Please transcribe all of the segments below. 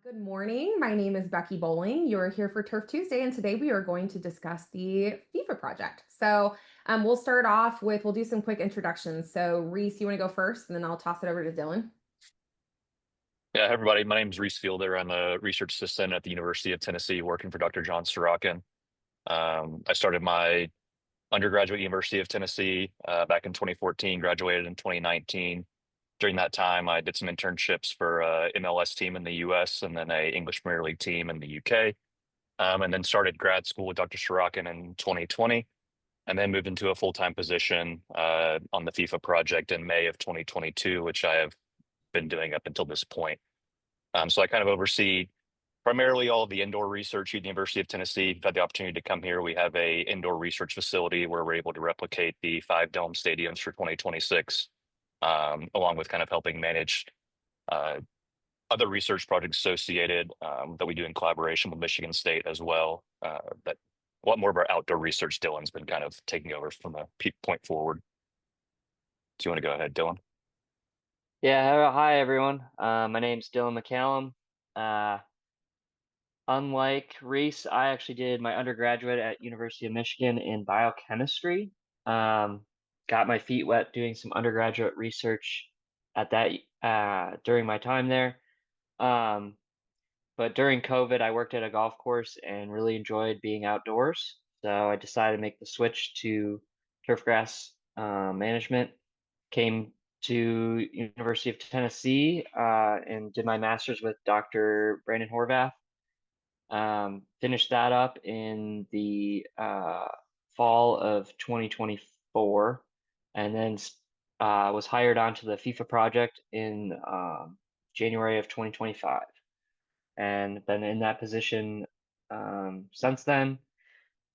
Good morning. My name is Becky Bowling. You're here for Turf Tuesday, and today we are going to discuss the FIFA project. We'll start off with, we'll do some quick introductions. So, Rhys, you want to go first, and then I'll toss it over to Dylan. Yeah, hey, everybody. My name is Rhys Fielder. I'm a research assistant at the University of Tennessee working for Dr. John Sorochan. I started my undergraduate at University of Tennessee back in 2014, graduated in 2019. During that time, I did some internships for a MLS team in the US and then a English Premier League team in the UK, and then started grad school with Dr. Sorochan in 2020, and then moved into a full-time position on the FIFA project in May of 2022, which I have been doing up until this point. So I kind of oversee primarily all of the indoor research at the University of Tennessee. If you've had the opportunity to come here, we have a indoor research facility where we're able to replicate the five dome stadiums for 2026, along with kind of helping manage uh, other research projects associated that we do in collaboration with Michigan State as well. That a lot more of our outdoor research, Dylan's been kind of taking over from the peak point forward. Do you want to go ahead, Dylan? Yeah, hi everyone. My name's Dylan McCallum. Uh, Unlike Reese, I actually did my undergraduate at University of Michigan in biochemistry. Um, got my feet wet doing some undergraduate research at that during my time there. Um, but during COVID, I worked at a golf course and really enjoyed being outdoors. So I decided to make the switch to turfgrass management. Came to University of Tennessee and did my master's with Dr. Brandon Horvath. Finished that up in the fall of 2024, and then was hired onto the FIFA project in January of 2025, and been in that position since then.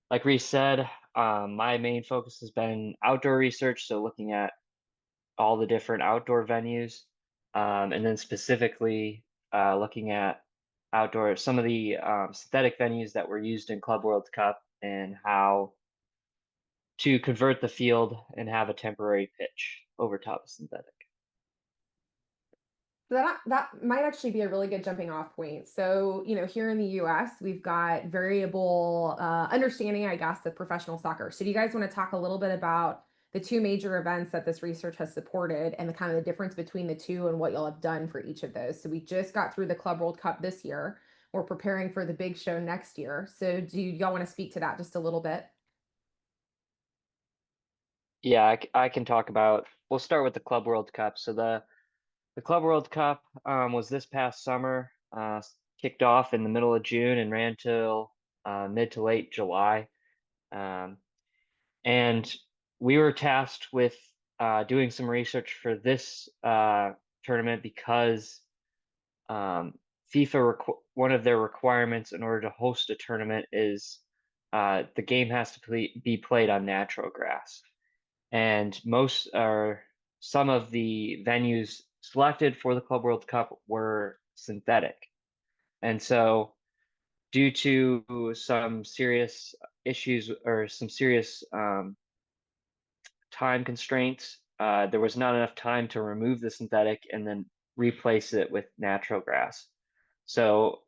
Like Reese said, my main focus has been outdoor research, so looking at all the different outdoor venues, and then specifically looking at some of the synthetic venues that were used in Club World Cup and how to convert the field and have a temporary pitch over top of synthetic. That might actually be a really good jumping off point. So, here in the US, we've got variable understanding, I guess, of professional soccer. So, do you guys want to talk a little bit about the two major events that this research has supported and the kind of the difference between the two and what you'll have done for each of those? So, we just got through the Club World Cup this year. We're preparing for the big show next year. So, do y'all want to speak to that just a little bit? Yeah, I can talk about. We'll start with the Club World Cup. So the Club World Cup was this past summer. Kicked off in the middle of June and ran till mid to late July. Um, And we were tasked with doing some research for this tournament because one of their requirements in order to host a tournament is the game has to be played on natural grass. And some of the venues selected for the Club World Cup were synthetic. And so, due to some serious issues or some serious time constraints. There was not enough time to remove the synthetic and then replace it with natural grass. So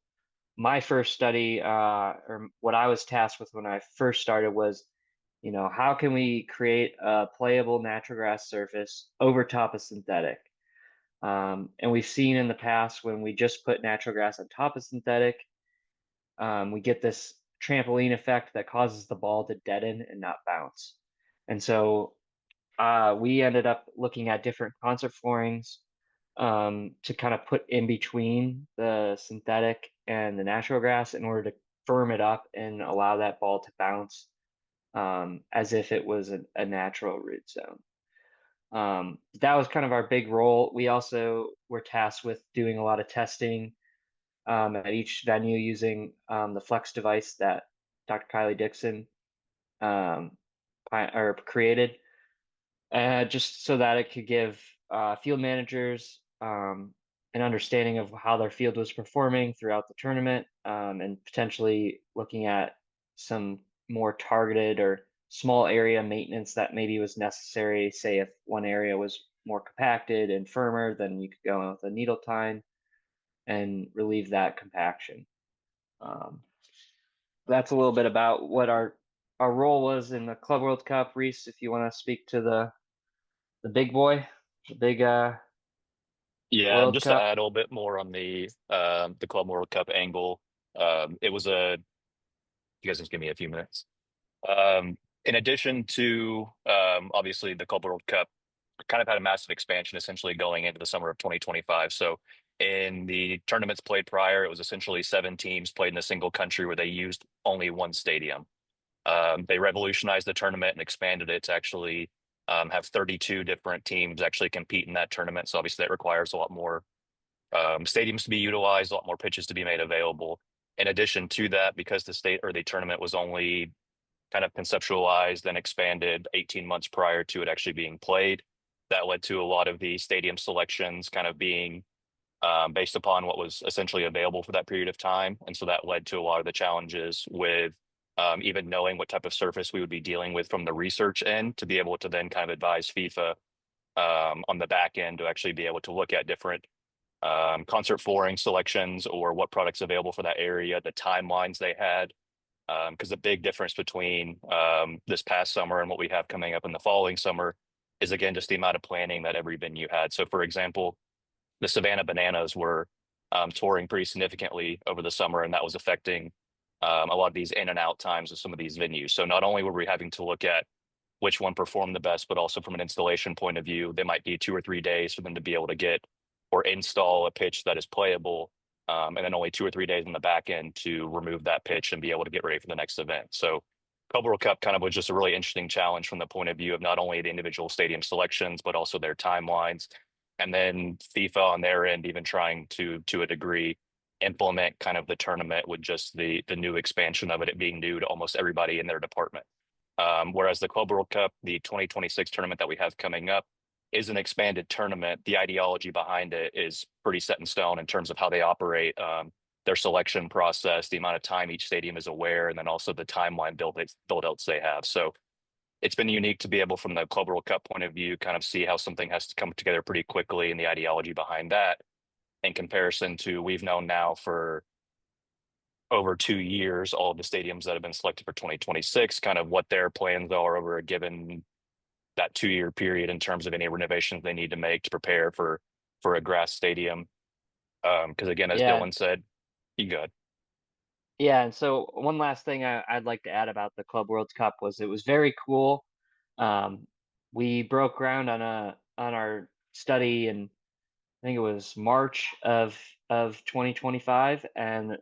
my first study, or what I was tasked with when I first started was, how can we create a playable natural grass surface over top of synthetic? And we've seen in the past when we just put natural grass on top of synthetic, we get this trampoline effect that causes the ball to deaden and not bounce. And so we ended up looking at different concert floorings to kind of put in between the synthetic and the natural grass in order to firm it up and allow that ball to bounce as if it was a natural root zone. That was kind of our big role. We also were tasked with doing a lot of testing at each venue using the Flex device that Dr. Kyley Dickson created just so that it could give field managers an understanding of how their field was performing throughout the tournament, and potentially looking at some more targeted or small area maintenance that maybe was necessary. Say if one area was more compacted and firmer, then you could go in with a needle tine. and relieve that compaction. That's a little bit about what our role was in the Club World Cup. Rhys, if you want to speak to the big boy, the big Yeah, World just to Cup. add a little bit more on the Club World Cup angle. It was a You guys just give me a few minutes. Um, in addition to obviously the Club World Cup kind of had a massive expansion essentially going into the summer of 2025. So in the tournaments played prior, it was essentially 7 teams played in a single country where they used only one stadium. They revolutionized the tournament and expanded it to actually have 32 different teams actually compete in that tournament. So obviously that requires a lot more stadiums to be utilized, a lot more pitches to be made available. In addition to that, because the state or the tournament was only kind of conceptualized and expanded 18 months prior to it actually being played, that led to a lot of the stadium selections kind of being based upon what was essentially available for that period of time. And so that led to a lot of the challenges with even knowing what type of surface we would be dealing with from the research end to be able to then kind of advise FIFA on the back end to actually be able to look at different concert flooring selections or what products available for that area, the timelines they had. Because the big difference between this past summer and what we have coming up in the following summer is again just the amount of planning that every venue had. So, for example, the Savannah Bananas were touring pretty significantly over the summer, and that was affecting a lot of these in and out times of some of these venues. So, not only were we having to look at which one performed the best, but also from an installation point of view, there might be 2 or 3 days for them to be able to get or install a pitch that is playable, and then only 2 or 3 days on the back end to remove that pitch and be able to get ready for the next event. So Club World Cup kind of was just a really interesting challenge from the point of view of not only the individual stadium selections, but also their timelines. And then FIFA on their end, even trying to a degree, implement kind of the tournament with just the new expansion of it being new to almost everybody in their department. Whereas the Club World Cup, the 2026 tournament that we have coming up, is an expanded tournament. The ideology behind it is pretty set in stone in terms of how they operate, their selection process, the amount of time each stadium is aware, and then also the timeline build outs they have. So it's been unique to be able, from the Club World Cup point of view, kind of see how something has to come together pretty quickly and the ideology behind that in comparison to we've known now for over 2 years, all of the stadiums that have been selected for 2026, kind of what their plans are over a given that 2 year period in terms of any renovations they need to make to prepare for a grass stadium. Because again, as Yeah, Dylan said, you good. yeah. And so one last thing I'd like to add about the Club World Cup was it was very cool. We broke ground on our study, and I think it was March of 2025, and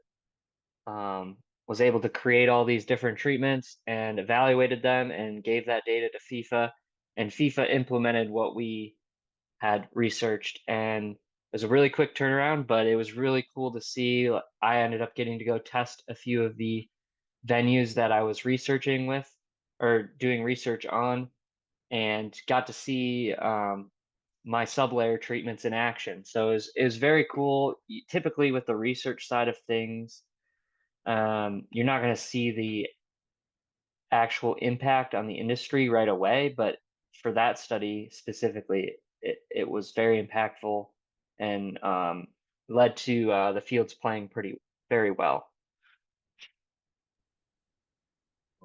was able to create all these different treatments and evaluated them and gave that data to FIFA, and FIFA implemented what we had researched, and it was a really quick turnaround, but it was really cool to see. I ended up getting to go test a few of the venues that I was researching with or doing research on, and got to see my sublayer treatments in action. So it was very cool. Typically with the research side of things, you're not going to see the actual impact on the industry right away, but for that study specifically, it was very impactful and led to the fields playing very well.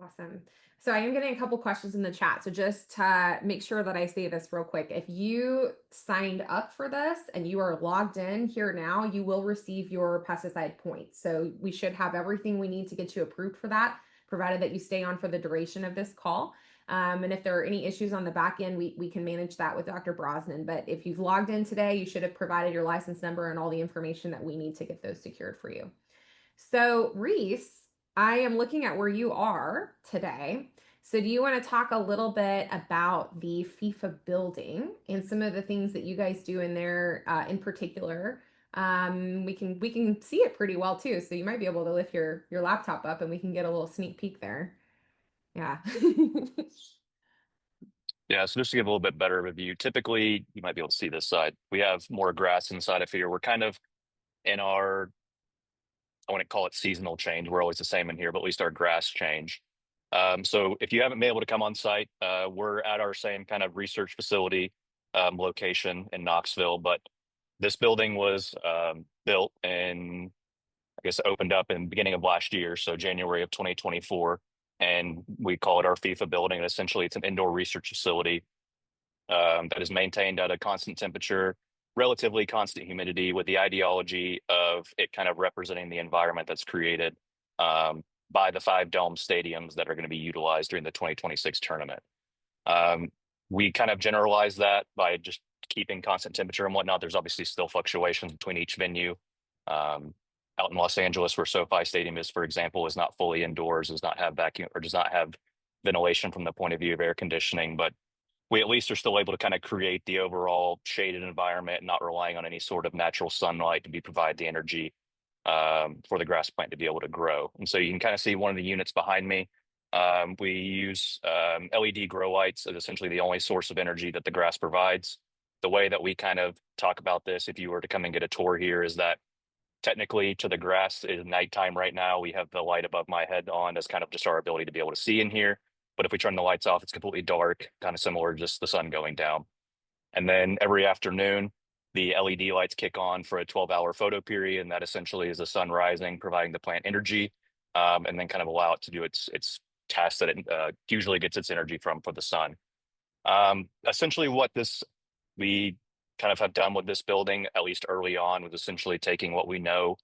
Awesome. So I am getting a couple questions in the chat. So just to make sure that I say this real quick, if you signed up for this and you are logged in here now, you will receive your pesticide points. So we should have everything we need to get you approved for that, provided that you stay on for the duration of this call. And if there are any issues on the back end, we can manage that with Dr. Brosnan. But if you've logged in today, you should have provided your license number and all the information that we need to get those secured for you. So Rhys, I am looking at where you are today. So do you want to talk a little bit about the FIFA building and some of the things that you guys do in there in particular? We can see it pretty well too. So you might be able to lift your laptop up and we can get a little sneak peek there. Yeah. Yeah, so just to give a little bit better of a view, typically you might be able to see this side. We have more grass inside of here. We're kind of in our, I wouldn't call it seasonal change. We're always the same in here, but at least our grass change. So if you haven't been able to come on site, we're at our same kind of research facility location in Knoxville, but This building was built and I guess opened up in the beginning of last year, so January of 2024. And we call it our FIFA building. And essentially, it's an indoor research facility that is maintained at a constant temperature, relatively constant humidity, with the ideology of it kind of representing the environment that's created by the 5 dome stadiums that are going to be utilized during the 2026 tournament. Um, we kind of generalize that by just keeping constant temperature and whatnot. There's obviously still fluctuations between each venue. Out in Los Angeles, where SoFi Stadium is, for example, is not fully indoors, does not have vacuum or does not have ventilation from the point of view of air conditioning, but we at least are still able to kind of create the overall shaded environment, not relying on any sort of natural sunlight to provide the energy for the grass plant to be able to grow. And so you can kind of see one of the units behind me. We use LED grow lights as essentially the only source of energy that the grass provides. The way that we kind of talk about this, if you were to come and get a tour here, is that technically to the grass is nighttime right now. We have the light above my head on as kind of just our ability to be able to see in here. But if we turn the lights off, it's completely dark, kind of similar to just the sun going down. And then every afternoon, the LED lights kick on for a 12-hour photo period. And that essentially is the sun rising, providing the plant energy, and then kind of allow it to do its task that it usually gets its energy from for the sun. Essentially what we kind of have done with this building, at least early on, was essentially taking what we know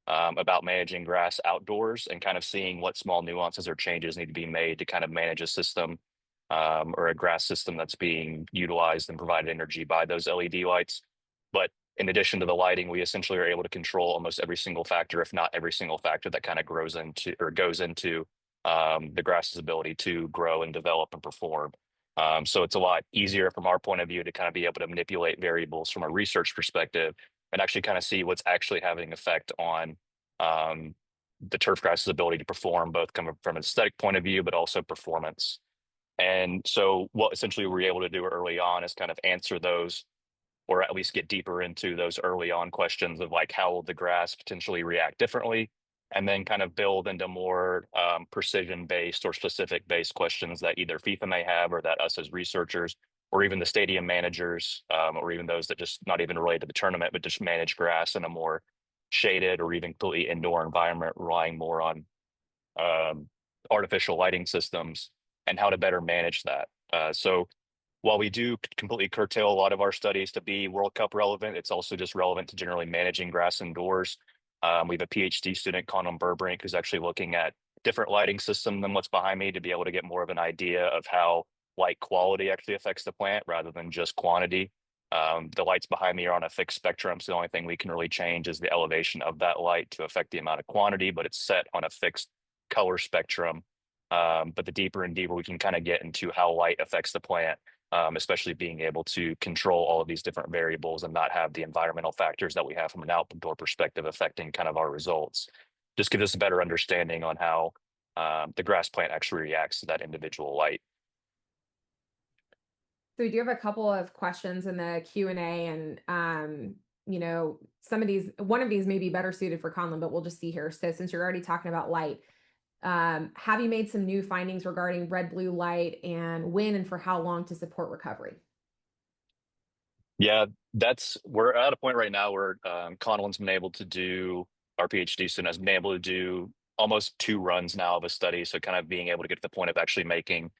about managing grass outdoors and kind of seeing what small nuances or changes need to be made to kind of manage a system or a grass system that's being utilized and provided energy by those LED lights. But in addition to the lighting, we essentially are able to control almost every single factor, if not every single factor that kind of grows into or goes into the grass's ability to grow and develop and perform. So it's a lot easier from our point of view to kind of be able to manipulate variables from a research perspective and actually kind of see what's actually having an effect on the turfgrass's ability to perform, both from an aesthetic point of view, but also performance. And so what essentially we were able to do early on is kind of answer those, or at least get deeper into those early on questions of like, how will the grass potentially react differently? And then kind of build into more precision-based or specific-based questions that either FIFA may have, or that us as researchers, or even the stadium managers, or even those that just not even related to the tournament, but just manage grass in a more shaded or even completely indoor environment, relying more on artificial lighting systems and how to better manage that. So while we do completely curtail a lot of our studies to be World Cup relevant, it's also just relevant to generally managing grass indoors. We have a PhD student, Conor Burbrink, who's actually looking at different lighting system than what's behind me to be able to get more of an idea of how light quality actually affects the plant rather than just quantity. The lights behind me are on a fixed spectrum, so the only thing we can really change is the elevation of that light to affect the amount of quantity, but it's set on a fixed color spectrum. But the deeper and deeper we can kind of get into how light affects the plant, especially being able to control all of these different variables and not have the environmental factors that we have from an outdoor perspective affecting kind of our results. Just give us a better understanding on how the grass plant actually reacts to that individual light. So we do have a couple of questions in the Q&A, and one of these may be better suited for Conlon, but we'll just see here. So since you're already talking about light, have you made some new findings regarding red blue light, and when and for how long to support recovery? Yeah, we're at a point right now where Conlon's been able to do, our PhD student has been able to do almost 2 runs now of a study. So kind of being able to get to the point of actually making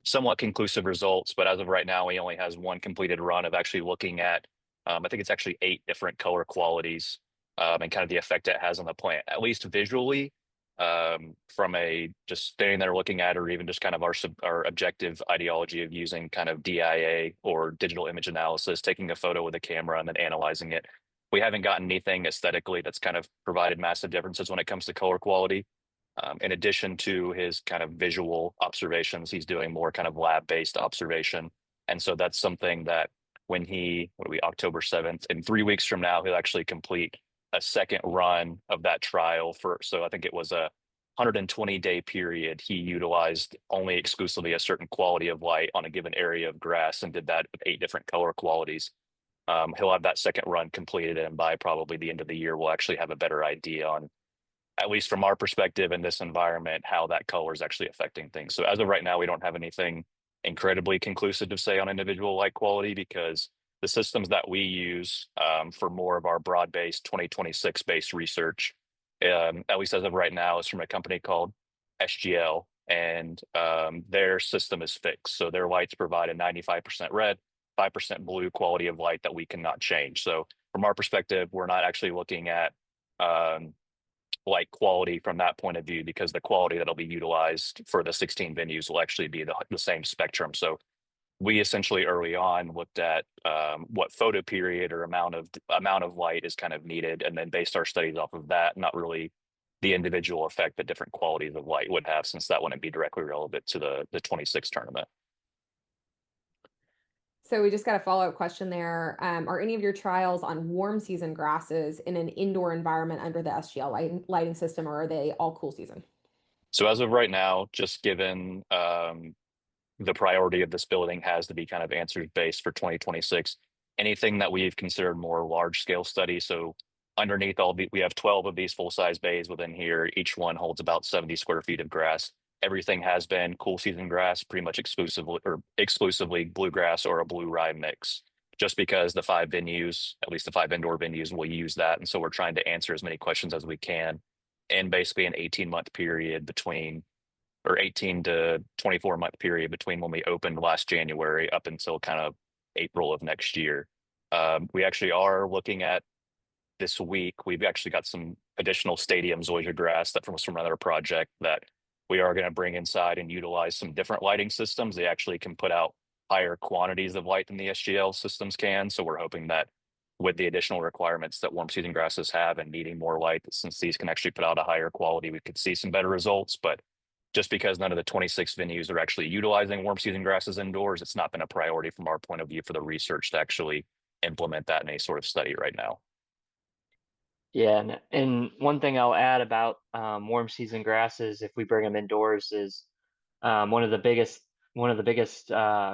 somewhat conclusive results. But as of right now, he only has 1 completed run of actually looking at, I think it's actually 8 different color qualities and kind of the effect it has on the plant, at least visually, from a just standing there looking at, or even just kind of our objective ideology of using kind of DIA or digital image analysis, taking a photo with a camera and then analyzing it. We haven't gotten anything aesthetically that's kind of provided massive differences when it comes to color quality. In addition to his kind of visual observations, he's doing more kind of lab-based observation. And so that's something that when October 7th, in 3 weeks from now, he'll actually complete a second run of that trial so I think it was a 120-day period. He utilized only exclusively a certain quality of light on a given area of grass and did that with 8 different color qualities. He'll have that second run completed, and by probably the end of the year, we'll actually have a better idea on, at least from our perspective in this environment, how that color is actually affecting things. So as of right now, we don't have anything incredibly conclusive to say on individual light quality, because the systems that we use for more of our broad-based 2026 based research, at least as of right now, is from a company called SGL, and their system is fixed. So their lights provide a 95% red, 5% blue quality of light that we cannot change. So from our perspective, we're not actually looking at light quality from that point of view, because the quality that'll be utilized for the 16 venues will actually be the same spectrum. So we essentially early on looked at what photo period or amount of light is kind of needed, and then based our studies off of that, not really the individual effect that different qualities of light would have, since that wouldn't be directly relevant to the 26 tournament. So we just got a follow-up question there. Are any of your trials on warm season grasses in an indoor environment under the SGL lighting system, or are they all cool season? So as of right now, just given the priority of this building has to be kind of answers based for 2026. Anything that we've considered more large scale study. So underneath we have 12 of these full size bays within here. Each one holds about 70 square feet of grass. Everything has been cool season grass, pretty much exclusively bluegrass or a blue rye mix, just because the 5 venues, at least the 5 indoor venues, will use that. And so we're trying to answer as many questions as we can in basically an 18-month period between, or 18 to 24-month period between when we opened last January up until kind of April of next year. We actually are looking at this week. We've actually got some additional stadium zoysia grass that was from another project that we are going to bring inside and utilize some different lighting systems. They actually can put out higher quantities of light than the SGL systems can. So we're hoping that with the additional requirements that warm season grasses have and needing more light, since these can actually put out a higher quality, we could see some better results. But just because none of the 26 venues are actually utilizing warm season grasses indoors, it's not been a priority from our point of view for the research to actually implement that in any sort of study right now. Yeah, and one thing I'll add about warm season grasses, if we bring them indoors, is one of the biggest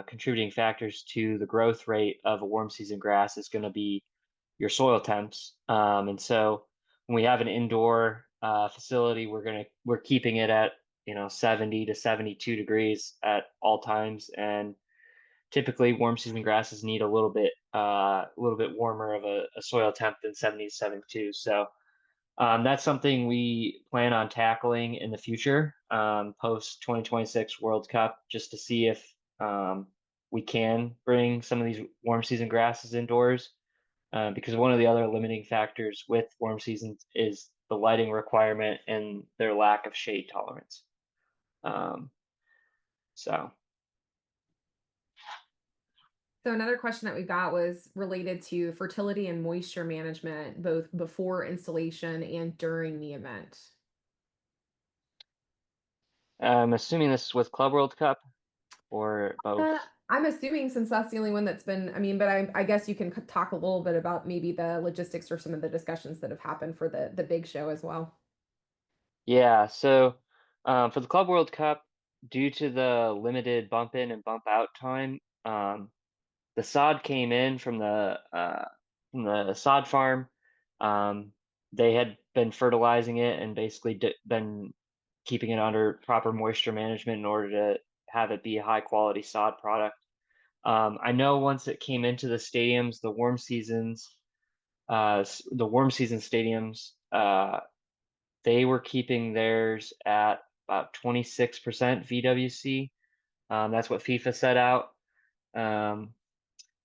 contributing factors to the growth rate of a warm season grass is going to be your soil temps. And so when we have an indoor facility, we're keeping it at 70 to 72 degrees at all times, and typically warm season grasses need a little bit warmer of a soil temp than 70 to 72. So that's something we plan on tackling in the future, post 2026 World Cup, just to see if we can bring some of these warm season grasses indoors, because one of the other limiting factors with warm seasons is the lighting requirement and their lack of shade tolerance. So So another question that we got was related to fertility and moisture management, both before installation and during the event. I'm assuming this is with Club World Cup or both. I'm assuming, since that's the only one that's been, I mean, but I guess you can talk a little bit about maybe the logistics or some of the discussions that have happened for the big show as well. Yeah, so for the Club World Cup, due to the limited bump in and bump out time, the sod came in from the sod farm. They had been fertilizing it and basically been keeping it under proper moisture management in order to have it be a high quality sod product. I know once it came into the stadiums, the warm season stadiums, they were keeping theirs at about 26% VWC. That's what FIFA set out.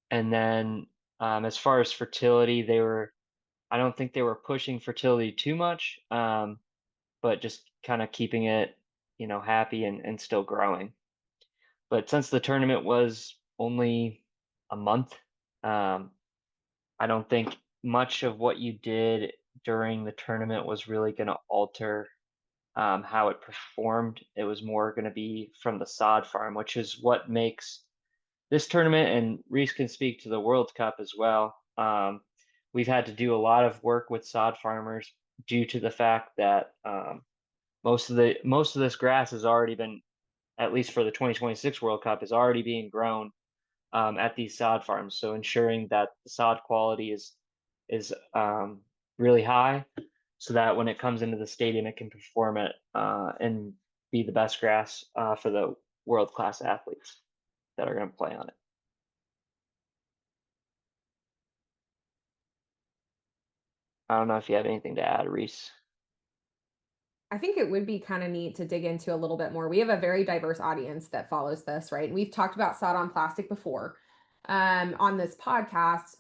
And then as far as fertility, I don't think they were pushing fertility too much, but just kind of keeping it, happy and still growing. But since the tournament was only a month, I don't think much of what you did during the tournament was really going to alter how it performed. It was more going to be from the sod farm, which is what makes this tournament, and Rhys can speak to the World Cup as well. We've had to do a lot of work with sod farmers due to the fact that most of this grass has already been, at least for the 2026 World Cup, is already being grown at these sod farms. So ensuring that the sod quality is really high, so that when it comes into the stadium, it can perform it and be the best grass for the world-class athletes that are going to play on it. I don't know if you have anything to add, Reese. I think it would be kind of neat to dig into a little bit more. We have a very diverse audience that follows this, right? And we've talked about sod on plastic before on this podcast,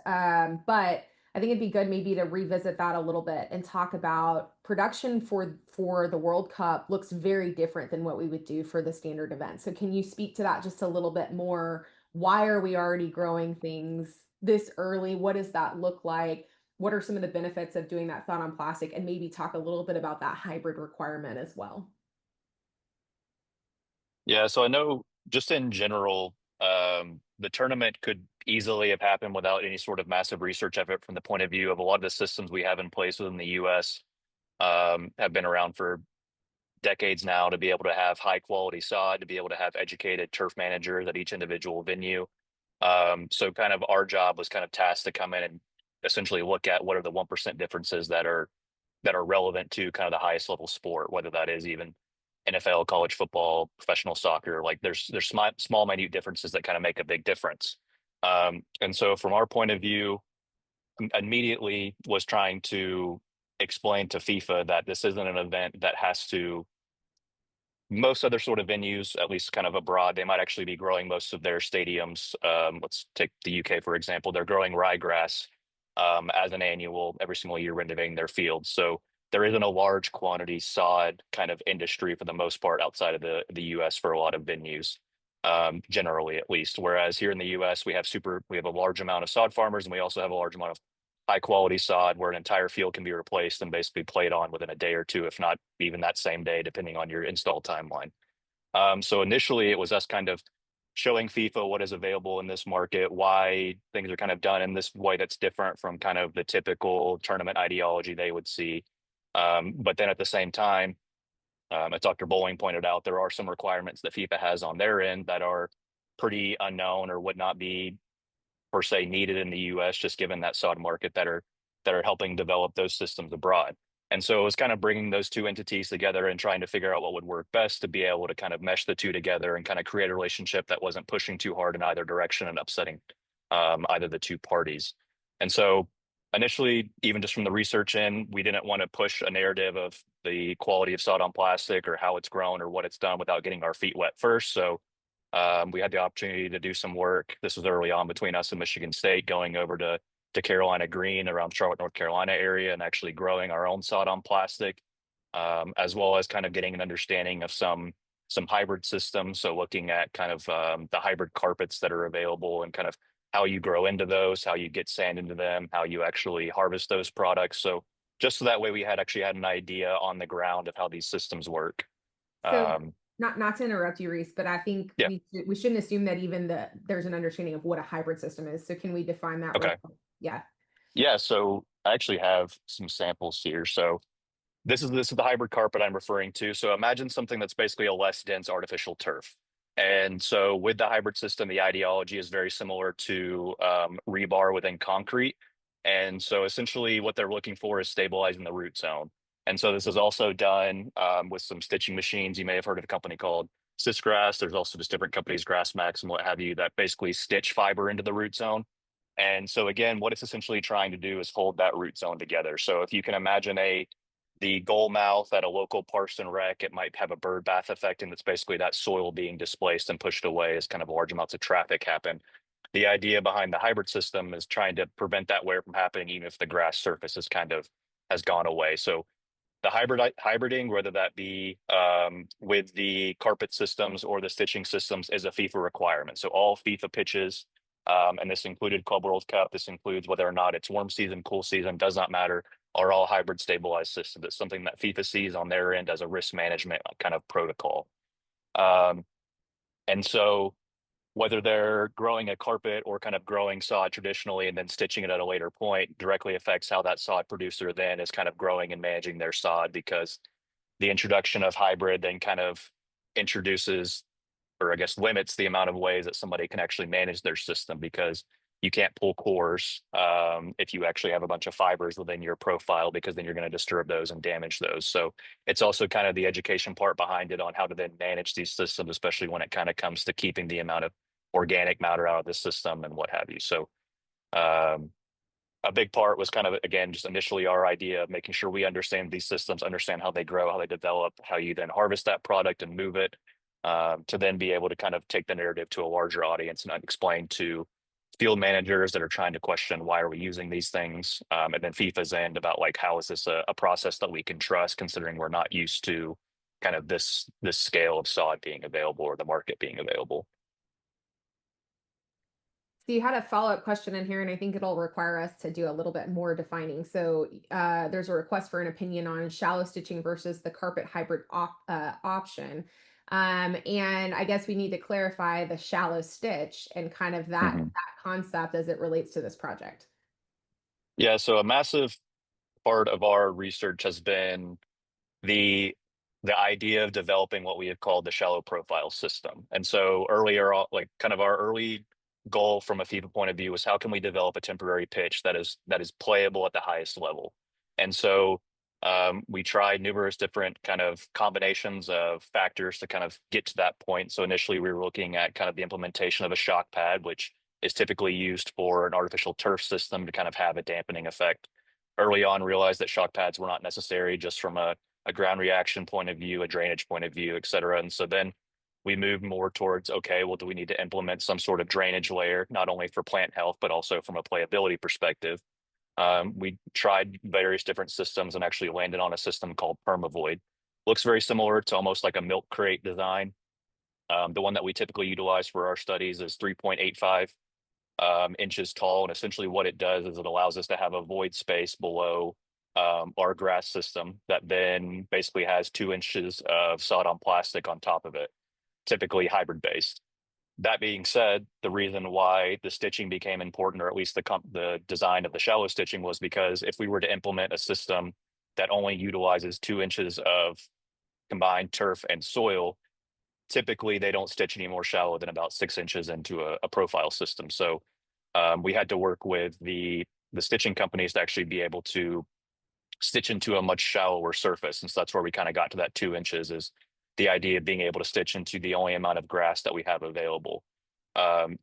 but I think it'd be good maybe to revisit that a little bit and talk about production for the World Cup looks very different than what we would do for the standard event. So can you speak to that just a little bit more? Why are we already growing things this early? What does that look like? What are some of the benefits of doing that thought on plastic, and maybe talk a little bit about that hybrid requirement as well? Yeah, so I know just in general, the tournament could easily have happened without any sort of massive research effort from the point of view of a lot of the systems we have in place within the US have been around for decades now to be able to have high quality sod, to be able to have educated turf managers at each individual venue. So kind of our job was kind of tasked to come in and essentially look at what are the 1% differences that are relevant to kind of the highest level sport, whether that is even NFL, college football, professional soccer. Like there's small minute differences that kind of make a big difference. And so from our point of view, immediately was trying to explain to FIFA that this isn't an event that has to most other sort of venues, at least kind of abroad, they might actually be growing most of their stadiums. Let's take the UK, for example. They're growing ryegrass as an annual every single year, renovating their fields. So there isn't a large quantity sod kind of industry for the most part outside of the US for a lot of venues, generally at least. Whereas here in the US, we have a large amount of sod farmers, and we also have a large amount of high quality sod where an entire field can be replaced and basically played on within a day or two, if not even that same day, depending on your install timeline. So initially, it was us kind of showing FIFA what is available in this market, why things are kind of done in this way that's different from kind of the typical tournament ideology they would see. But then at the same time, as Dr. Bowling pointed out, there are some requirements that FIFA has on their end that are pretty unknown or would not be per se needed in the US, just given that sod market that are helping develop those systems abroad. And so it was kind of bringing those two entities together and trying to figure out what would work best to be able to kind of mesh the two together and kind of create a relationship that wasn't pushing too hard in either direction and upsetting either the two parties. And so initially, even just from the research in, we didn't want to push a narrative of the quality of sod on plastic or how it's grown or what it's done without getting our feet wet first. So we had the opportunity to do some work. This was early on between us and Michigan State, going over to Carolina Green around Charlotte, North Carolina area, and actually growing our own sod on plastic, as well as kind of getting an understanding of some hybrid systems. So looking at kind of the hybrid carpets that are available and kind of how you grow into those, how you get sand into them, how you actually harvest those products. So just so that way we had actually had an idea on the ground of how these systems work. So Um, not to interrupt you, Reese, but I think yeah. we shouldn't assume that even there's an understanding of what a hybrid system is. So can we define that real Okay. quick? Yeah. Yeah, so I actually have some samples here. So this is the hybrid carpet I'm referring to. So imagine something that's basically a less dense artificial turf. And so with the hybrid system, the ideology is very similar to rebar within concrete. And so essentially what they're looking for is stabilizing the root zone. And so this is also done with some stitching machines. You may have heard of a company called Sysgrass. There's also just different companies, GrassMax and what have you, that basically stitch fiber into the root zone. And so again, what it's essentially trying to do is hold that root zone together. So if you can imagine the goal mouth at a local parks and rec, it might have a bird bath effect, and it's basically that soil being displaced and pushed away as kind of large amounts of traffic happen. The idea behind the hybrid system is trying to prevent that wear from happening, even if the grass surface is kind of has gone away. So the hybriding, whether that be with the carpet systems or the stitching systems, is a FIFA requirement. So all FIFA pitches, and this included Club World Cup, this includes whether or not it's warm season, cool season, does not matter, are all hybrid stabilized systems. It's something that FIFA sees on their end as a risk management kind of protocol. Um, and so whether they're growing a carpet or kind of growing sod traditionally and then stitching it at a later point directly affects how that sod producer then is kind of growing and managing their sod, because the introduction of hybrid then kind of introduces, or I guess limits, the amount of ways that somebody can actually manage their system, because you can't pull cores if you actually have a bunch of fibers within your profile, because then you're going to disturb those and damage those. So it's also kind of the education part behind it on how to then manage these systems, especially when it kind of comes to keeping the amount of organic matter out of the system and what have you. So um, a big part was kind of, again, just initially our idea of making sure we understand these systems, understand how they grow, how they develop, how you then harvest that product and move it, to then be able to kind of take the narrative to a larger audience and explain to field managers that are trying to question why are we using these things, and then FIFA's end about like how is this a process that we can trust, considering we're not used to kind of this scale of sod being available or the market being available. So you had a follow-up question in here, and I think it'll require us to do a little bit more defining. So there's a request for an opinion on shallow stitching versus the carpet hybrid option. And I guess we need to clarify the shallow stitch and kind of that concept as it relates to this project. Yeah, so a massive part of our research has been the idea of developing what we have called the shallow profile system. And so earlier, like kind of our early goal from a FIFA point of view was how can we develop a temporary pitch that is playable at the highest level. And so we tried numerous different kind of combinations of factors to kind of get to that point. So initially we were looking at kind of the implementation of a shock pad, which is typically used for an artificial turf system to kind of have a dampening effect. Early on, realized that shock pads were not necessary just from a ground reaction point of view, a drainage point of view, et cetera. And so then we moved more towards, okay, well, do we need to implement some sort of drainage layer, not only for plant health, but also from a playability perspective? We tried various different systems and actually landed on a system called Permavoid. Looks very similar to almost like a milk crate design. The one that we typically utilize for our studies is 3.85 inches tall. And essentially what it does is it allows us to have a void space below our grass system that then basically has 2 inches of sod on plastic on top of it, typically hybrid based. That being said, the reason why the stitching became important, or at least the design of the shallow stitching, was because if we were to implement a system that only utilizes 2 inches of combined turf and soil, typically they don't stitch any more shallow than about 6 inches into a profile system. So we had to work with the stitching companies to actually be able to stitch into a much shallower surface. And so that's where we kind of got to that 2 inches, is the idea of being able to stitch into the only amount of grass that we have available.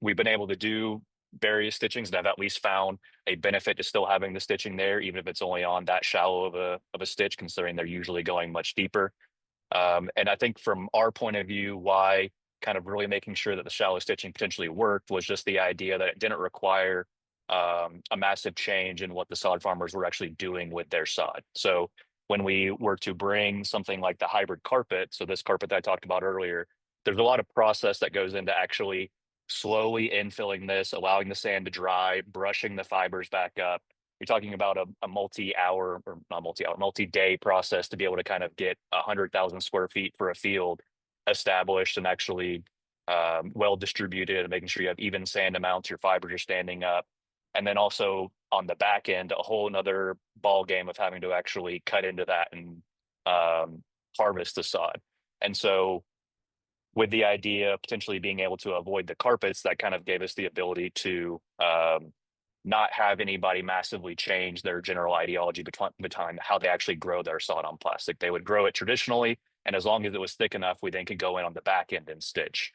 We've been able to do various stitchings and have at least found a benefit to still having the stitching there, even if it's only on that shallow of a stitch, considering they're usually going much deeper. And I think from our point of view, why kind of really making sure that the shallow stitching potentially worked was just the idea that it didn't require a massive change in what the sod farmers were actually doing with their sod. So when we were to bring something like the hybrid carpet, so this carpet that I talked about earlier, there's a lot of process that goes into actually slowly infilling this, allowing the sand to dry, brushing the fibers back up. You're talking about a multi-hour, or not multi-hour, multi-day process to be able to kind of get 100,000 square feet for a field established and actually well distributed, and making sure you have even sand amounts, your fibers are standing up. And then also on the back end, a whole another ball game of having to actually cut into that and harvest the sod. And so with the idea of potentially being able to avoid the carpets, that kind of gave us the ability to not have anybody massively change their general ideology between how they actually grow their sod on plastic. They would grow it traditionally, and as long as it was thick enough, we then could go in on the back end and stitch.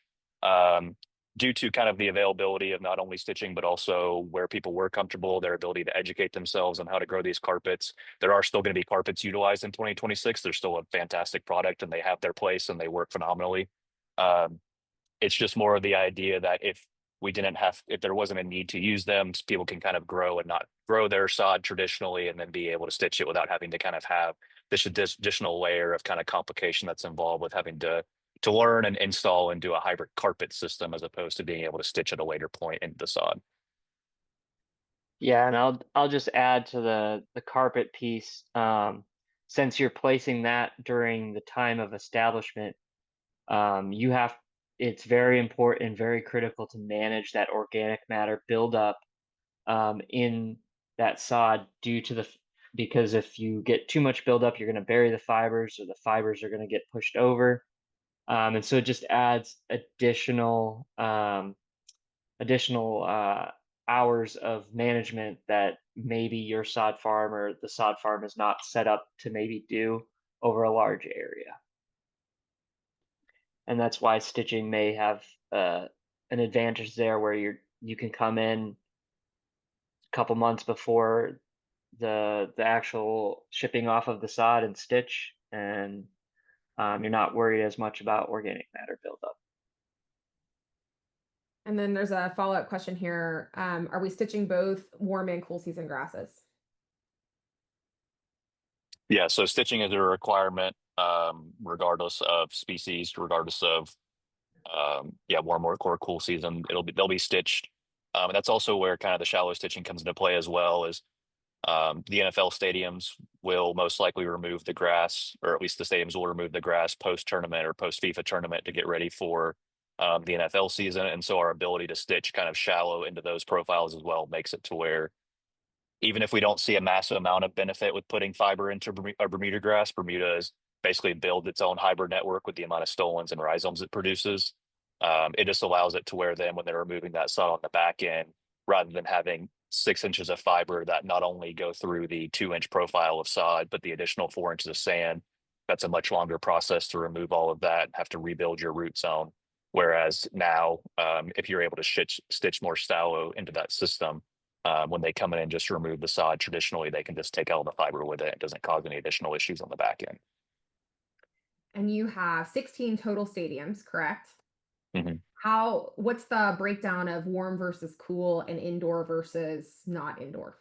Due to kind of the availability of not only stitching, but also where people were comfortable, their ability to educate themselves on how to grow these carpets, there are still going to be carpets utilized in 2026. They're still a fantastic product and they have their place and they work phenomenally. It's just more of the idea that if there wasn't a need to use them, people can kind of grow and not grow their sod traditionally and then be able to stitch it without having to kind of have this additional layer of kind of complication that's involved with having to learn and install and do a hybrid carpet system, as opposed to being able to stitch at a later point into the sod. Yeah, and I'll just add to the carpet piece. Since you're placing that during the time of establishment, it's very important and very critical to manage that organic matter buildup in that sod because if you get too much buildup, you're going to bury the fibers, or the fibers are going to get pushed over. And so it just adds additional hours of management that maybe your sod farm or the sod farm is not set up to maybe do over a large area. And that's why stitching may have an advantage there, where you can come in a couple months before the actual shipping off of the sod and stitch, and you're not worried as much about organic matter buildup. And then there's a follow-up question here. Are we stitching both warm and cool season grasses? Yeah, so stitching is a requirement, regardless of species, regardless of warm or cool season. They'll be stitched. And that's also where kind of the shallow stitching comes into play as well. Is the NFL stadiums will most likely remove the grass, or at least the stadiums will remove the grass post tournament or post FIFA tournament to get ready for the NFL season. And so our ability to stitch kind of shallow into those profiles as well makes it to where even if we don't see a massive amount of benefit with putting fiber into a Bermuda grass, Bermuda is basically build its own hybrid network with the amount of stolons and rhizomes it produces. It just allows it to where then when they're removing that sod on the back end, rather than having 6 inches of fiber that not only go through the 2-inch profile of sod, but the additional 4 inches of sand, that's a much longer process to remove all of that and have to rebuild your root zone. Whereas now, if you're able to stitch more shallow into that system, when they come in and just remove the sod, traditionally they can just take all the fiber with it. It doesn't cause any additional issues on the back end. And you have 16 total stadiums, correct? Mm-hmm. What's the breakdown of warm versus cool and indoor versus not indoor?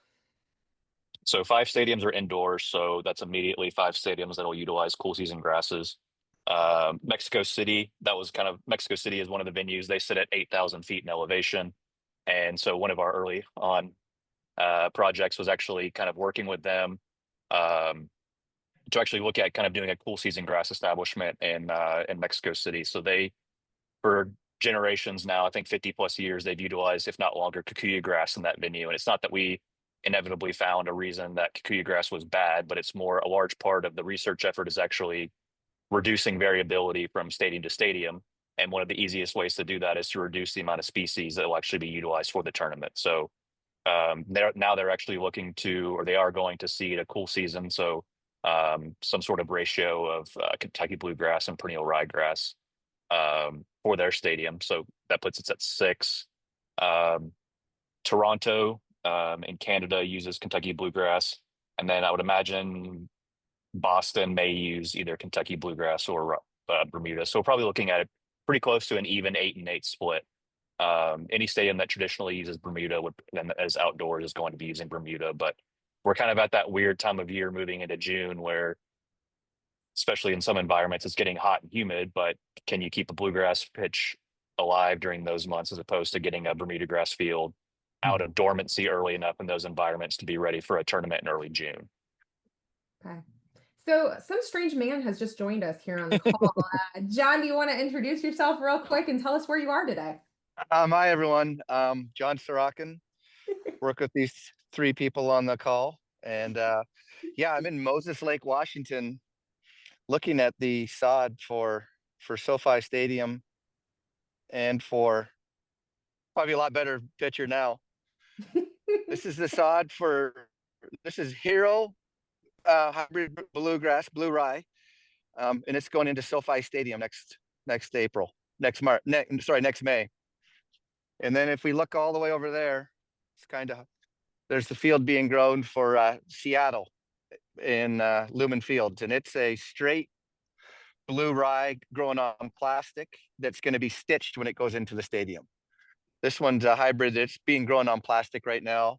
So 5 stadiums are indoors, so that's immediately 5 stadiums that will utilize cool season grasses. Mexico City is one of the venues. They sit at 8,000 feet in elevation. And so one of our early on projects was actually kind of working with them to actually look at kind of doing a cool season grass establishment in Mexico City. So they, for generations now, I think 50 plus years, they've utilized, if not longer, kikuyu grass in that venue. And it's not that we inevitably found a reason that kikuyu grass was bad, but it's more a large part of the research effort is actually reducing variability from stadium to stadium. And one of the easiest ways to do that is to reduce the amount of species that will actually be utilized for the tournament. So they're actually looking to, or they are going to seed a cool season. So some sort of ratio of Kentucky bluegrass and perennial ryegrass for their stadium. So that puts us at 6. Toronto in Canada uses Kentucky bluegrass. And then I would imagine Boston may use either Kentucky bluegrass or Bermuda. So we're probably looking at it pretty close to an even 8-8 split. Any stadium that traditionally uses Bermuda as outdoors is going to be using Bermuda, but we're kind of at that weird time of year moving into June where, especially in some environments, it's getting hot and humid, but can you keep a bluegrass pitch alive during those months as opposed to getting a Bermuda grass field out of dormancy early enough in those environments to be ready for a tournament in early June? Okay. So some strange man has just joined us here on the call. John, do you want to introduce yourself real quick and tell us where you are today? Hi, everyone. John Sorochan. Work with these 3 people on the call. And I'm in Moses Lake, Washington, looking at the sod for SoFi Stadium and for probably a lot better picture now. This is the sod this is Hero hybrid bluegrass, blue rye. And it's going into SoFi Stadium next May. And then if we look all the way over there, there's the field being grown for Seattle in Lumen Fields. And it's a straight blue rye growing on plastic that's going to be stitched when it goes into the stadium. This one's a hybrid that's being grown on plastic right now.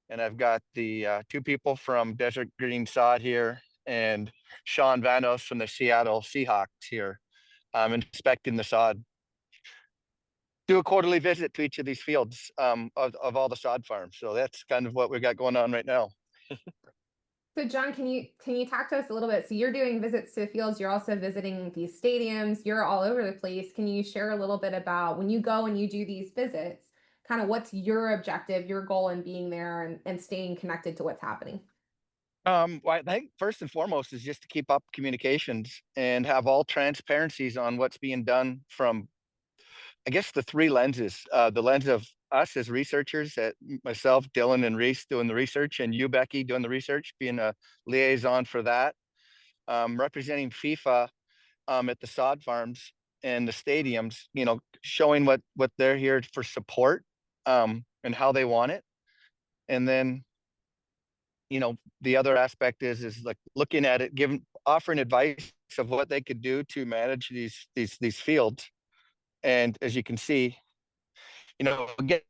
And I've got the 2 people from Desert Green Sod here and Sean Vanos from the Seattle Seahawks here inspecting the sod. Do a quarterly visit to each of these fields of all the sod farms. So that's kind of what we got going on right now. So John, can you talk to us a little bit? So you're doing visits to the fields, you're also visiting these stadiums, you're all over the place. Can you share a little bit about when you go and you do these visits, kind of what's your objective, your goal in being there and staying connected to what's happening? Well, I think first and foremost is just to keep up communications and have all transparencies on what's being done from, I guess, the 3 lenses. The lens of us as researchers, myself, Dylan, and Rhys doing the research, and you, Becky, doing the research, being a liaison for that, representing FIFA at the sod farms and the stadiums, showing what they're here for support and how they want it. And then, the other aspect is like looking at it, offering advice of what they could do to manage these fields. And as you can see, get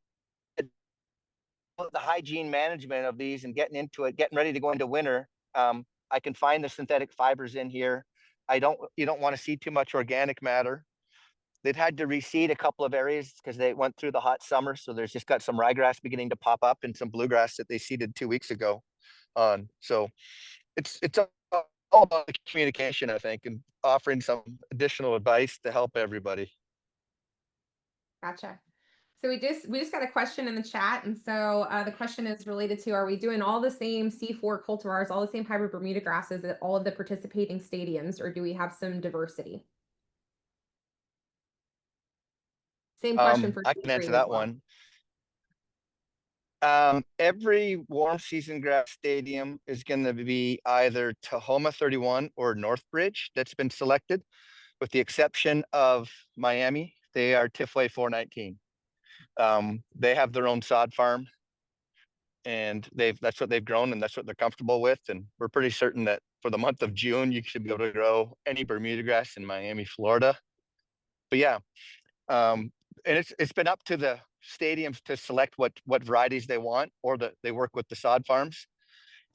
the hygiene management of these and getting into it, getting ready to go into winter. I can find the synthetic fibers in here. You don't want to see too much organic matter. They've had to reseed a couple of areas because they went through the hot summer. So there's just got some ryegrass beginning to pop up and some bluegrass that they seeded 2 weeks ago on. So it's all about the communication, I think, and offering some additional advice to help everybody. Gotcha. So we just got a question in the chat, and so the question is related to: are we doing all the same C4 cultivars, all the same hybrid Bermuda grasses at all of the participating stadiums, or do we have some diversity? Same question for I can answer as that well. one. Every warm season grass stadium is going to be either Tahoma 31 or Northbridge that's been selected, with the exception of Miami. They are Tifway 419. They have their own sod farm, and that's what they've grown, and that's what they're comfortable with. And we're pretty certain that for the month of June, you should be able to grow any Bermuda grass in Miami, Florida. But yeah, and it's been up to the stadiums to select what varieties they want, or that they work with the sod farms.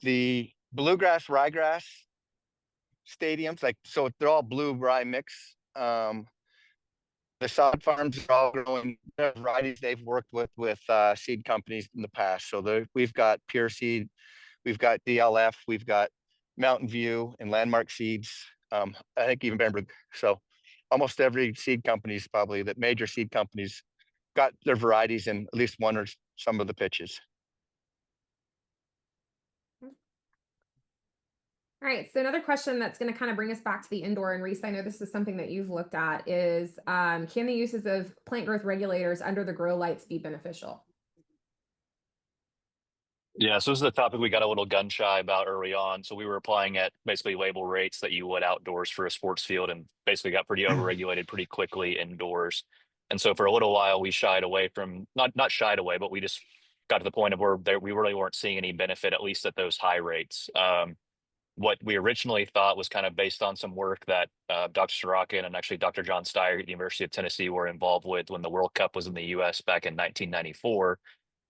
The bluegrass ryegrass stadiums, so they're all blue rye mix. The sod farms are all growing varieties they've worked with seed companies in the past. So we've got Pure Seed, we've got DLF, we've got Mountain View and Landmark Seeds. I think even Bamberg. So almost every seed companies, probably that major seed companies, got their varieties in at least one or some of the pitches. All right, so another question that's going to kind of bring us back to the indoor, and Rhys, I know this is something that you've looked at, is can the uses of plant growth regulators under the grow lights be beneficial? Yeah, so this is a topic we got a little gun shy about early on. So we were applying at basically label rates that you would outdoors for a sports field, and basically got pretty overregulated pretty quickly indoors. And so for a little while, we shied away from not shied away, but we just got to the point of where we really weren't seeing any benefit, at least at those high rates. What we originally thought was kind of based on some work that Dr. Sorochan and actually Dr. John Steyer at the University of Tennessee were involved with when the World Cup was in the U.S. back in 1994.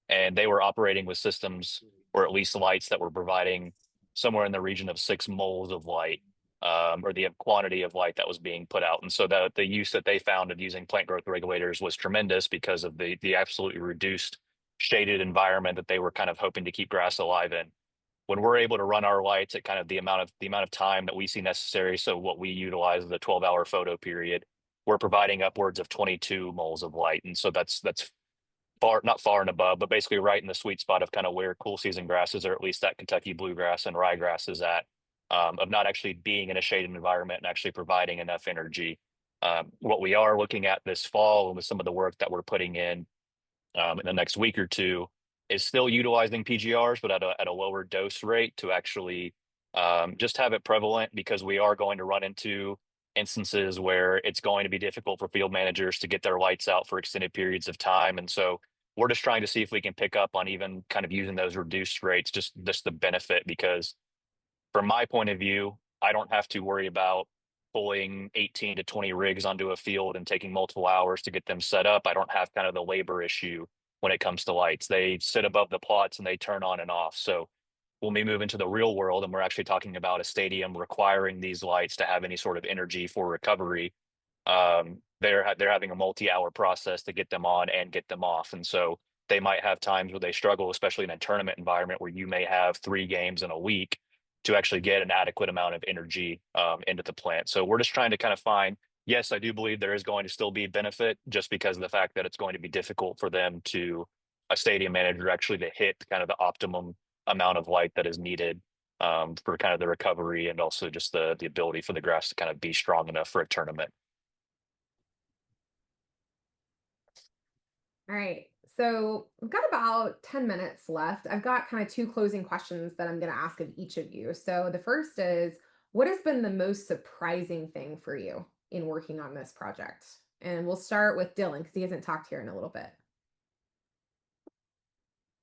And they were operating with systems, or at least lights, that were providing somewhere in the region of 6 moles of light, or the quantity of light that was being put out. And so the use that they found of using plant growth regulators was tremendous because of the absolutely reduced shaded environment that they were kind of hoping to keep grass alive in. When we're able to run our lights at kind of the amount of time that we see necessary, so what we utilize the 12-hour photo period, we're providing upwards of 22 moles of light. And so that's not far and above, but basically right in the sweet spot of kind of where cool season grasses, or at least that Kentucky bluegrass and ryegrass is at, of not actually being in a shaded environment and actually providing enough energy. What we are looking at this fall, and with some of the work that we're putting in the next week or two, is still utilizing PGRs, but at a lower dose rate to actually just have it prevalent, because we are going to run into instances where it's going to be difficult for field managers to get their lights out for extended periods of time. And so we're just trying to see if we can pick up on even kind of using those reduced rates, just the benefit, because from my point of view, I don't have to worry about pulling 18 to 20 rigs onto a field and taking multiple hours to get them set up. I don't have kind of the labor issue when it comes to lights. They sit above the plots and they turn on and off. So when we move into the real world and we're actually talking about a stadium requiring these lights to have any sort of energy for recovery, they're having a multi-hour process to get them on and get them off. And so they might have times where they struggle, especially in a tournament environment where you may have 3 games in a week, to actually get an adequate amount of energy into the plant. So we're just trying to kind of find, yes, I do believe there is going to still be benefit, just because of the fact that it's going to be difficult for them a stadium manager actually to hit kind of the optimum amount of light that is needed for kind of the recovery, and also just the ability for the grass to kind of be strong enough for a tournament. All right, so we've got about 10 minutes left. I've got kind of 2 closing questions that I'm going to ask of each of you. So the first is, what has been the most surprising thing for you in working on this project? And we'll start with Dylan, because he hasn't talked here in a little bit.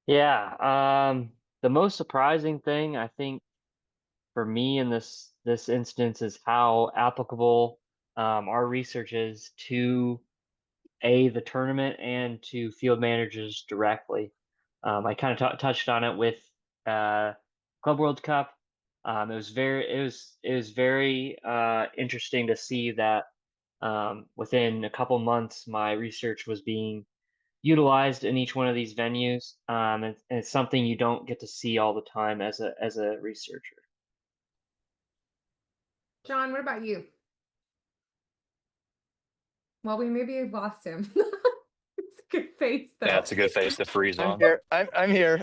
Yeah. The most surprising thing I think for me in this instance is how applicable our research is to the tournament and to field managers directly. I kind of touched on it with Club World Cup. It was very interesting to see that within a couple months, my research was being utilized in each one of these venues, and it's something you don't get to see all the time as a researcher. John, what about you? Well, we maybe have lost him. It's a good face, Yeah, though. it's a good face to freeze I'm on. here. I'm here.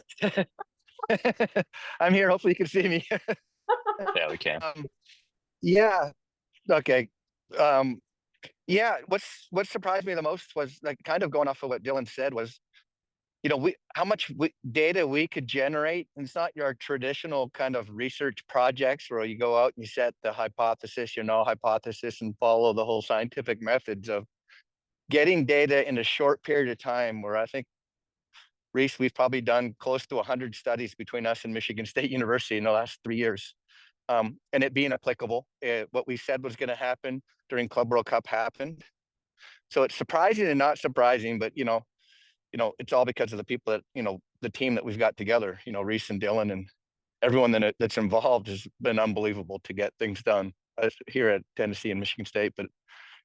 I'm here. Hopefully you can see me. Yeah, we can. Yeah. Okay. Um, yeah. What surprised me the most was, like, kind of going off of what Dylan said, was, how much data we could generate. And it's not your traditional kind of research projects where you go out and you set the hypothesis, your null hypothesis, and follow the whole scientific methods of getting data in a short period of time. Where I think, Rhys, we've probably done close to 100 studies between us and Michigan State University in the last 3 years. And it being applicable. What we said was going to happen during Club World Cup happened. So it's surprising and not surprising, but it's all because of the people that, the team that we've got together. Rhys and Dylan and everyone that's involved has been unbelievable to get things done here at Tennessee and Michigan State. But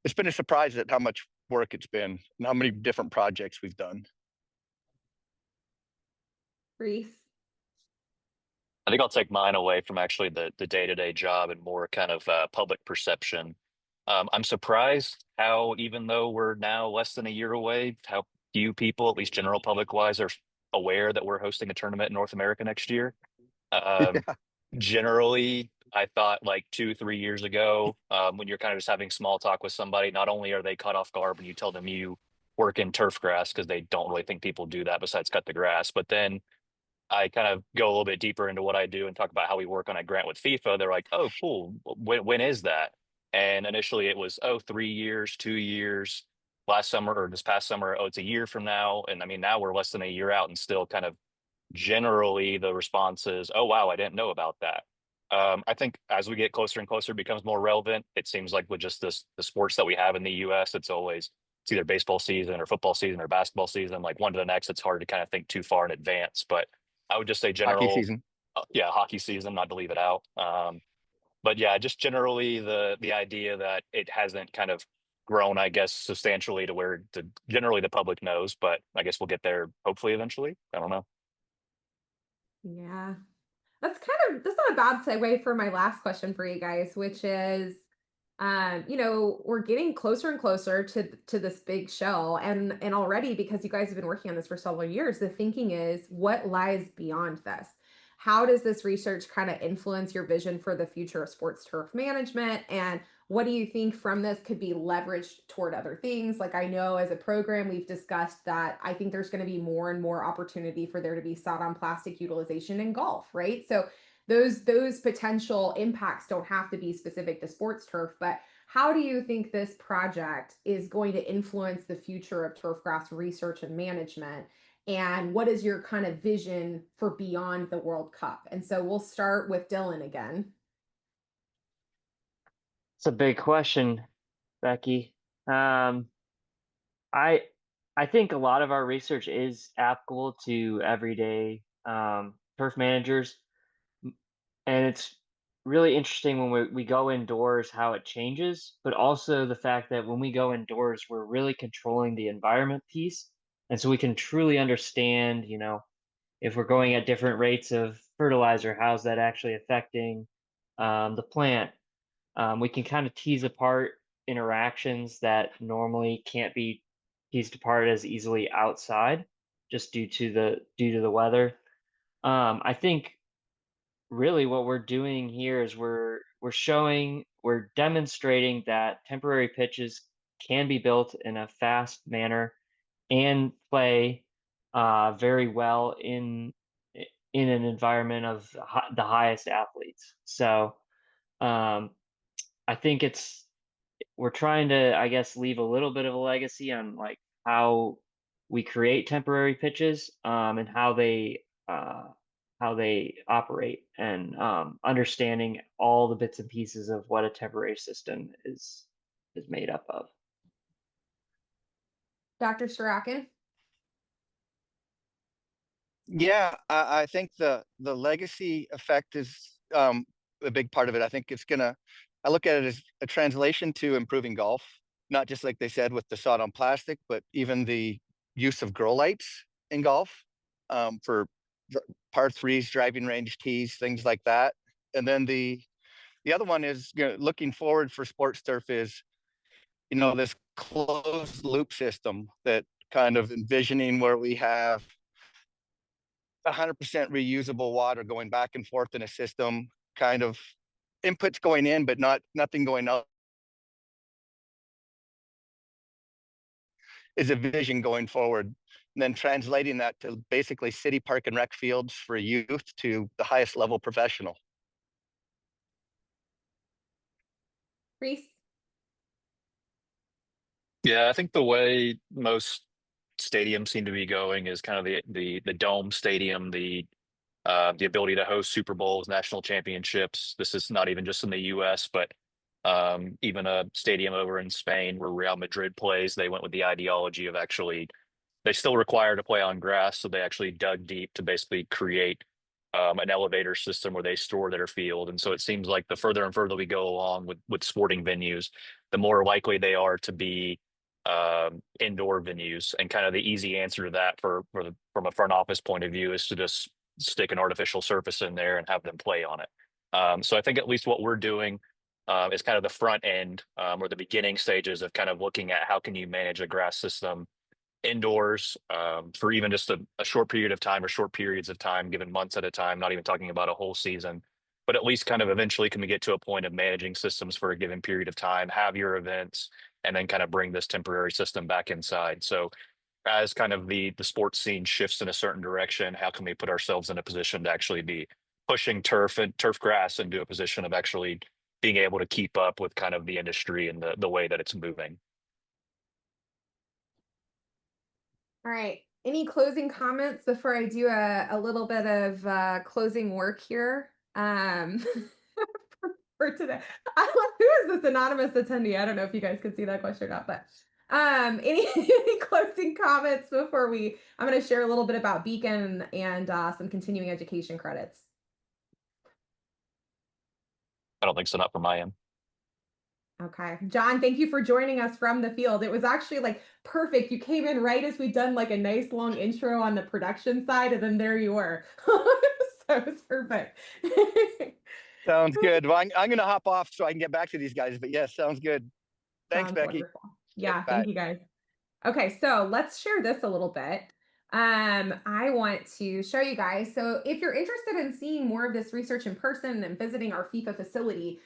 it's been a surprise at how much work it's been and how many different projects we've done. Reese. I think I'll take mine away from actually the day-to-day job and more kind of public perception. I'm surprised how, even though we're now less than a year away, how few people, at least general public wise, are aware that we're hosting a tournament in North America next year. Um, Generally, I thought like 2, 3 years ago, when you're kind of just having small talk with somebody, not only are they caught off guard when you tell them you work in turf grass, because they don't really think people do that besides cut the grass, but then I kind of go a little bit deeper into what I do and talk about how we work on a grant with FIFA. They're like, "Oh, cool. When is that?" And initially it was, "Oh, 3 years, 2 years, last summer or this past summer. Oh, it's a year from now." And I mean, now we're less than a year out and still kind of generally the response is, "Oh, wow, I didn't know about that." I think as we get closer and closer, it becomes more relevant. It seems like with just the sports that we have in the US, it's either baseball season or football season or basketball season, like one to the next. It's hard to kind of think too far in advance. But I would just say Hockey general, season. yeah, hockey season, not to leave it out. But yeah, just generally the idea that it hasn't kind of grown, I guess, substantially to where generally the public knows. But I guess we'll get there hopefully eventually. I don't know. Yeah. That's not a bad segue for my last question for you guys, which is, we're getting closer and closer to this big show, and already, because you guys have been working on this for several years, the thinking is, what lies beyond this? How does this research kind of influence your vision for the future of sports turf management? And what do you think from this could be leveraged toward other things? Like, I know as a program, we've discussed that I think there's going to be more and more opportunity for there to be sod on plastic utilization in golf, right? So those potential impacts don't have to be specific to sports turf, but how do you think this project is going to influence the future of turfgrass research and management? And what is your kind of vision for beyond the World Cup? And so we'll start with Dylan again. It's a big question, Becky. I I think a lot of our research is applicable to everyday turf managers, and it's really interesting when we go indoors how it changes, but also the fact that when we go indoors, we're really controlling the environment piece, and so we can truly understand, if we're going at different rates of fertilizer, how's that actually affecting the plant? We can kind of tease apart interactions that normally can't be teased apart as easily outside, just due to the weather. I think really what we're doing here is we're demonstrating that temporary pitches can be built in a fast manner and play very well in an environment of the highest athletes. So um, I think we're trying to, I guess, leave a little bit of a legacy on like how we create temporary pitches, and how they operate, and understanding all the bits and pieces of what a temporary system is made up of. Dr. Sorochan? Yeah, I think the legacy effect is a big part of it. I think I look at it as a translation to improving golf, not just like they said with the sod on plastic, but even the use of grow lights in golf for par threes, driving range tees, things like that. And then the other one is, looking forward for sports turf is, this closed loop system that kind of envisioning where we have 100% reusable water going back and forth in a system, kind of inputs going in, but nothing going out, is a vision going forward. And then translating that to basically city park and rec fields for youth to the highest level professional. Rhys? Yeah, I think the way most stadiums seem to be going is kind of the dome stadium, the ability to host Super Bowls, national championships. This is not even just in the U.S., but even a stadium over in Spain where Real Madrid plays, they went with the ideology of actually they still require to play on grass, so they actually dug deep to basically create an elevator system where they store their field. And so it seems like the further and further we go along with sporting venues, the more likely they are to be indoor venues. And kind of the easy answer to that from a front office point of view is to just stick an artificial surface in there and have them play on it. So I think at least what we're doing is kind of the front end or the beginning stages of kind of looking at how can you manage a grass system indoors for even just a short period of time or short periods of time, given months at a time, not even talking about a whole season, but at least kind of eventually can we get to a point of managing systems for a given period of time, have your events, and then kind of bring this temporary system back inside. So as kind of the sports scene shifts in a certain direction, how can we put ourselves in a position to actually be pushing turf and turf grass into a position of actually being able to keep up with kind of the industry and the way that it's moving? All right. Any closing comments before I do a little bit of closing work here for today? Who is this anonymous attendee? I don't know if you guys could see that question or not, but any closing comments before I'm going to share a little bit about Beacon and some continuing education credits. I don't think so, not from my end. Okay. John, thank you for joining us from the field. It was actually like perfect. You came in right as we'd done like a nice long intro on the production side, and then there you were. So it was perfect. Sounds good. Well, I'm going to hop off so I can get back to these guys, but yes, sounds good. Thanks, Sounds Becky. wonderful. Yeah, Bye. thank you guys. Okay, so let's share this a little bit. I want to show you guys. So if you're interested in seeing more of this research in person and visiting our FIFA facility,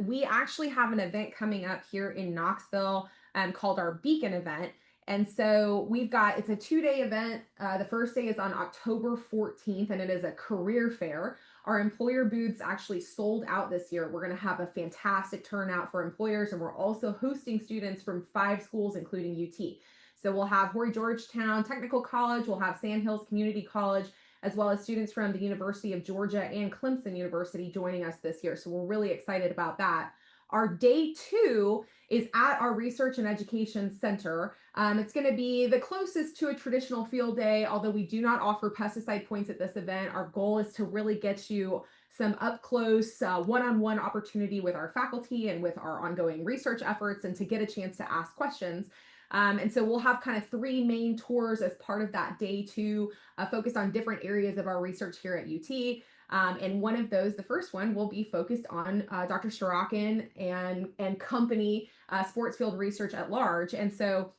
we actually have an event coming up here in Knoxville called our Beacon event. And so it's a 2-day event. The first day is on October 14th, and it is a career fair. Our employer booths actually sold out this year. We're going to have a fantastic turnout for employers, and we're also hosting students from 5 schools, including UT. So we'll have Horry Georgetown Technical College, we'll have Sandhills Community College, as well as students from the University of Georgia and Clemson University joining us this year. So we're really excited about that. Our day 2 is at our Research and Education Center. It's going to be the closest to a traditional field day, although we do not offer pesticide points at this event. Our goal is to really get you some up close one-on-one opportunity with our faculty and with our ongoing research efforts, and to get a chance to ask questions. And so we'll have kind of 3 main tours as part of that day 2, focused on different areas of our research here at UT. And one of those, the first one, will be focused on Dr. Sorochan and company sports field research at large. And so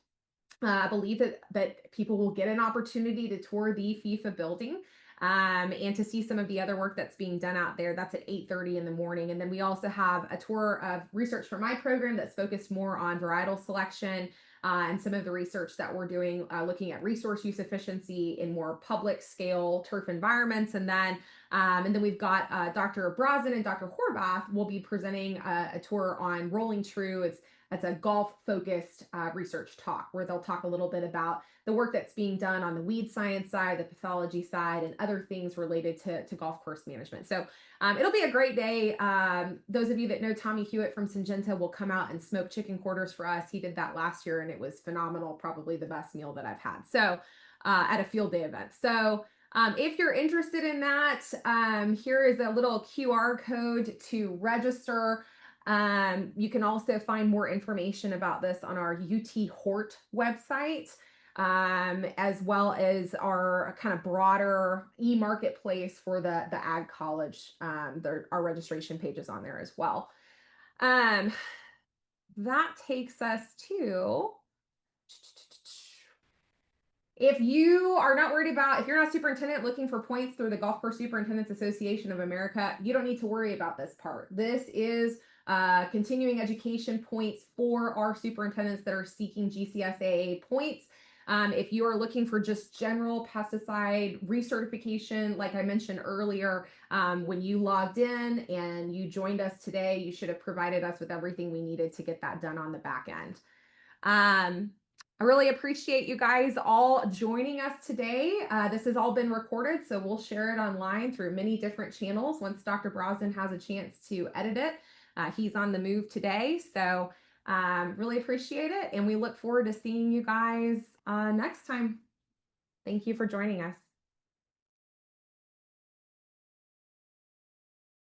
I believe that people will get an opportunity to tour the FIFA building and to see some of the other work that's being done out there. That's at 8:30 in the morning. And then we also have a tour of research for my program that's focused more on varietal selection and some of the research that we're doing looking at resource use efficiency in more public scale turf environments. And then And then we've got Dr. Brazen and Dr. Horvath will be presenting a tour on Rolling True. It's a golf-focused research talk where they'll talk a little bit about the work that's being done on the weed science side, the pathology side, and other things related to golf course management. So it'll be a great day. Those of you that know Tommy Hewitt from Syngenta will come out and smoke chicken quarters for us. He did that last year and it was phenomenal, probably the best meal that I've had. So at a field day event. So if you're interested in that, here is a little QR code to register. You can also find more information about this on our UT Hort website, as well as our kind of broader e-marketplace for the Ag College. Our registration pages on there as well. That takes us to, if you are not worried about, if you're not superintendent looking for points through the Golf Course Superintendents Association of America, you don't need to worry about this part. This is continuing education points for our superintendents that are seeking GCSAA points. If you are looking for just general pesticide recertification, like I mentioned earlier, when you logged in and you joined us today, you should have provided us with everything we needed to get that done on the back end. I really appreciate you guys all joining us today. This has all been recorded, so we'll share it online through many different channels once Dr. Brazen has a chance to edit it. He's on the move today, so really appreciate it, and we look forward to seeing you guys next time. Thank you for joining us.